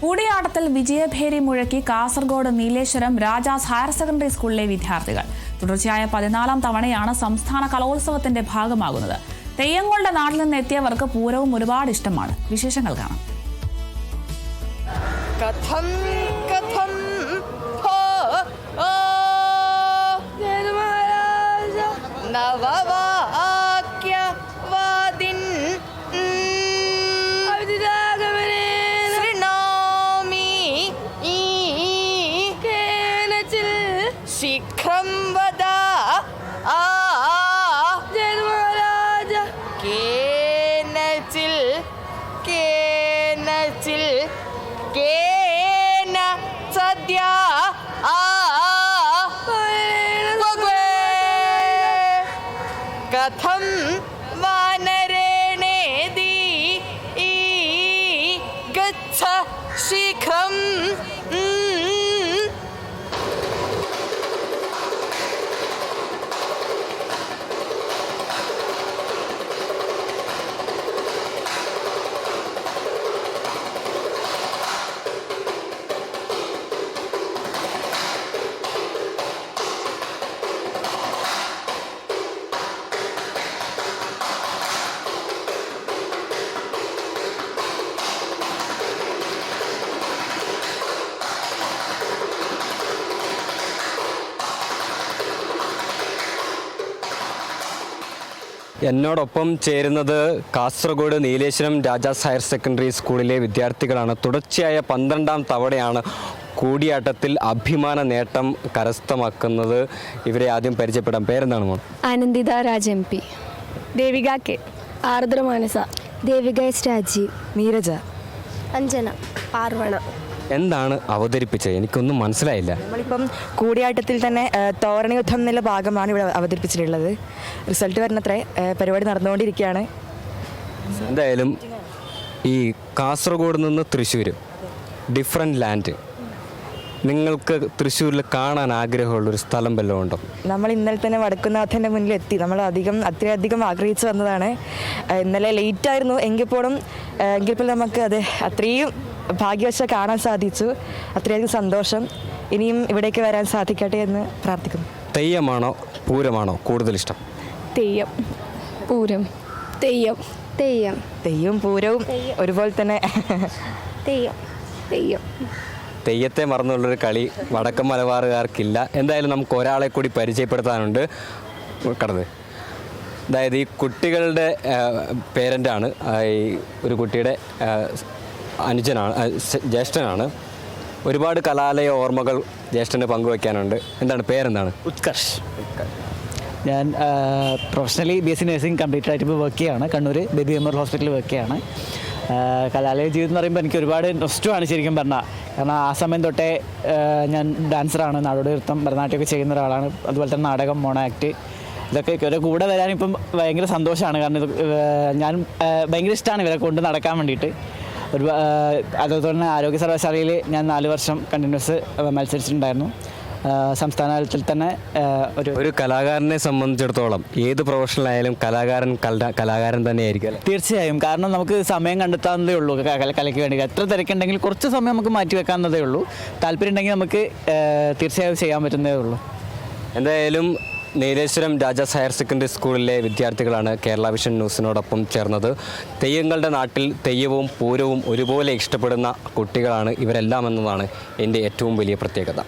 കൂടിയാട്ടത്തിൽ വിജയഭേരി മുഴക്കി Kasaragod Nileshwaram Rajas higher secondary സ്കൂളിലെ വിദ്യാർത്ഥികൾ തുടർച്ചയായ 14ാം തവണയാണ് സംസ്ഥാന കലോത്സവത്തിന്റെ ഭാഗമാകുന്നത്. തെയ്യങ്ങളുടെ നാട്ടിൽ നിന്ന് എത്തിയവർക്ക് പൂരവും ഒരുപാട് ഇഷ്ടമാണ്. വിശേഷങ്ങൾ കാണാം. ശിഖരം വദാ ജയരാജ കേനച്ചിൽ കേനച്ചിൽ കേന സദ്യ കഥം വാനരേണേതി ഗച്ഛ ശിഖരം. എന്നോടൊപ്പം ചേരുന്നത് കാസർഗോഡ് നീലേശ്വരം രാജാസ് ഹയർ സെക്കൻഡറി സ്കൂളിലെ വിദ്യാർത്ഥികളാണ്. തുടർച്ചയായ 12ാം തവണയാണ് കൂടിയാട്ടത്തിൽ അഭിമാന നേട്ടം കരസ്ഥമാക്കുന്നത്. ഇവരെ ആദ്യം പരിചയപ്പെടാം. പേരെന്താണ് മോൻ? ആനന്ദിത രാജ് MP. ദേവിക കെ. ആർദ്ര മാനസ. ദേവിക എസ് രാജി. നീരജ. അഞ്ജന. പാർവണ. എന്താണ് അവതരിപ്പിച്ചത്? എനിക്കൊന്നും മനസ്സിലായില്ല. നമ്മളിപ്പം കൂടിയാട്ടത്തിൽ തന്നെ തോരണ യുദ്ധം എന്നുള്ള ഭാഗമാണ് ഇവിടെ അവതരിപ്പിച്ചിട്ടുള്ളത്. റിസൾട്ട് വരുന്നത്രേ, പരിപാടി നടന്നുകൊണ്ടിരിക്കുകയാണ്. എന്തായാലും ഈ കാസർഗോഡ് നിന്ന് തൃശ്ശൂർ ഡിഫറെൻറ്റ് ലാൻഡ്, നിങ്ങൾക്ക് തൃശ്ശൂരിൽ കാണാൻ ആഗ്രഹമുള്ളൊരു സ്ഥലം വല്ലതും ഉണ്ടോ? നമ്മൾ ഇന്നലെ തന്നെ വടക്കുന്നാഥൻ്റെ മുന്നിലെത്തി. നമ്മൾ അത്രയധികം ആഗ്രഹിച്ചു വന്നതാണ്. ഇന്നലെ ലേറ്റായിരുന്നു എങ്കിൽ പോലും നമുക്ക് അത് അത്രയും ഭാഗ്യവശ കാണാൻ സാധിച്ചു. അത്രയധികം സന്തോഷം. ഇനിയും ഇവിടേക്ക് വരാൻ സാധിക്കട്ടെ എന്ന് പ്രാർത്ഥിക്കുന്നു. തെയ്യമാണോ പൂരമാണോ കൂടുതൽ ഇഷ്ടം? തെയ്യം. പൂരം. തെയ്യം. തെയ്യം. തെയ്യവും പൂരവും ഒരുപോലെ തന്നെ. തെയ്യം. തെയ്യം. തെയ്യത്തെ മറന്നുള്ളൊരു കളി വടക്കൻ മലബാറുകാർക്കില്ല. എന്തായാലും നമുക്ക് ഒരാളെ കൂടി പരിചയപ്പെടുത്താനുണ്ട്. കടന്ന് അതായത് ഈ കുട്ടികളുടെ പേരൻ്റാണ്. ഈ ഒരു കുട്ടിയുടെ അനുജനാണ്, ജ്യേഷ്ഠനാണ്. ഒരുപാട് കലാലയ ഓർമ്മകൾ ജ്യേഷ്ഠന് പങ്കുവയ്ക്കാനുണ്ട്. എന്താണ് പേരെന്താണ്? ഉത്കർഷ്. ഞാൻ പ്രൊഫഷണലി BSc നഴ്സിംഗ് കംപ്ലീറ്റ് ആയിട്ട് ഇപ്പോൾ വർക്ക് ചെയ്യുകയാണ്. കണ്ണൂർ ബേബി മെമ്മോറിയൽ ഹോസ്പിറ്റലിൽ വർക്ക് ചെയ്യുകയാണ്. കലാലയ ജീവിതം എന്ന് പറയുമ്പോൾ എനിക്ക് ഒരുപാട് നൊസ്റ്റുമാണ് ശരിക്കും പറഞ്ഞാൽ. കാരണം ആ സമയം തൊട്ടേ ഞാൻ ഡാൻസറാണ്, നാടോടി നൃത്തം ഭരതനാട്യമൊക്കെ ചെയ്യുന്ന ഒരാളാണ്. അതുപോലെ തന്നെ നാടകം, മോണോ ആക്ട്, ഇതൊക്കെ ഇവരെ കൂടെ വരാനിപ്പം ഭയങ്കര സന്തോഷമാണ്. കാരണം ഇത് ഞാൻ ഭയങ്കര ഇഷ്ടമാണ് ഇവരെ കൊണ്ട് നടക്കാൻ വേണ്ടിയിട്ട്. അതുപോലെ തന്നെ ആരോഗ്യ സർവകലാശാലയിൽ ഞാൻ 4 വർഷം കണ്ടിന്യൂസ് മത്സരിച്ചിട്ടുണ്ടായിരുന്നു. സംസ്ഥാന തലത്തിൽ തന്നെ ഒരു കലാകാരനെ സംബന്ധിച്ചിടത്തോളം ഏത് പ്രൊഫഷണലായാലും കലാകാരൻ തന്നെയായിരിക്കും അല്ലേ? തീർച്ചയായും. കാരണം നമുക്ക് സമയം കണ്ടെത്താവുന്നതേ ഉള്ളൂ കലയ്ക്ക് വേണ്ടി. എത്ര തിരക്കുണ്ടെങ്കിൽ കുറച്ച് സമയം നമുക്ക് മാറ്റി വെക്കാവുന്നതേ ഉള്ളൂ. താല്പര്യം ഉണ്ടെങ്കിൽ നമുക്ക് തീർച്ചയായും ചെയ്യാൻ പറ്റുന്നതേ ഉള്ളൂ. എന്തായാലും നീലേശ്വരം രാജാസ് ഹയർ സെക്കൻഡറി സ്കൂളിലെ വിദ്യാർത്ഥികളാണ് കേരള വിഷൻ ന്യൂസിനോടൊപ്പം ചേർന്നത്. തെയ്യങ്ങളുടെ നാട്ടിൽ തെയ്യവും പൂരവും ഒരുപോലെ ഇഷ്ടപ്പെടുന്ന കുട്ടികളാണ് ഇവരെല്ലാം എന്നതാണ് എൻ്റെ ഏറ്റവും വലിയ പ്രത്യേകത.